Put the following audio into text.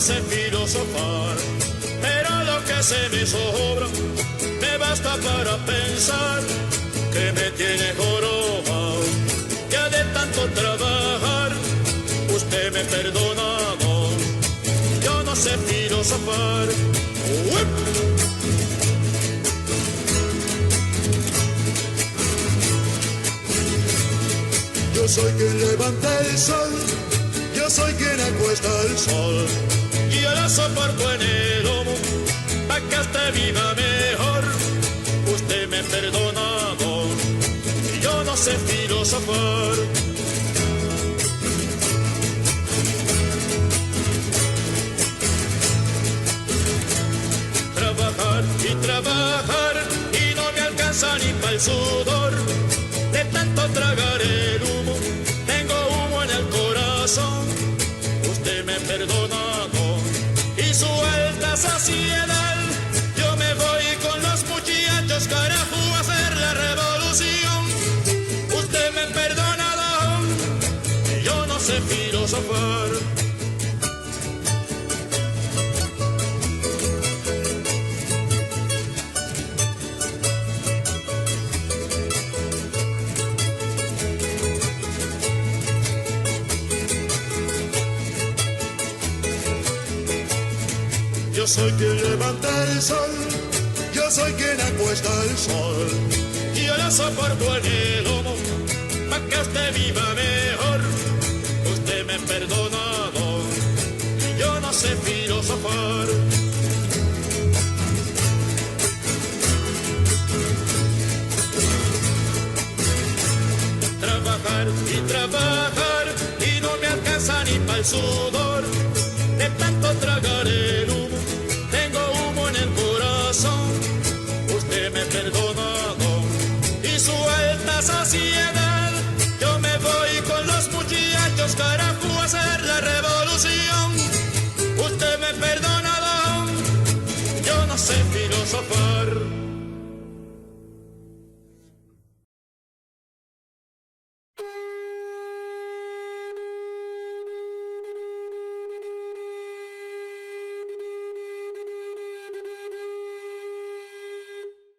sé filosofar, pero lo que se me sobra me basta para pensar que me tiene jorobado. Ya de tanto trabajar, usted me perdona, no, yo no sé filosofar. ¡Uep! Yo soy quien levanta el sol, yo soy quien acuesta el sol, y yo la soporto en el lomo, pa' que usted viva mejor. Usted me perdona, don, y yo no sé filosofar. Trabajar y trabajar, y no me alcanza ni pa' el sudor. De tanto tragar el humo, tengo humo en el corazón. Usted me perdona, don, y su alta saciedad. Yo me voy con los muchachos, carajo, a hacer la revolución. Usted me perdona, don, y yo no sé filosofar. Yo soy quien levanta el sol, yo soy quien acuesta el sol, y yo la soporto en el lomo, pa' que usted viva mejor. Usted me perdona, don, y yo no sé filosofar. Trabajar y trabajar, y no me alcanza ni pa' el sudor. De tanto tragar el humo, tengo humo en el corazón. Usted me perdona, don, y su alta saciedad. Yo me voy con los muchachos, carajo, a hacer la revolución. Usted me perdona, don, yo no sé filosofar.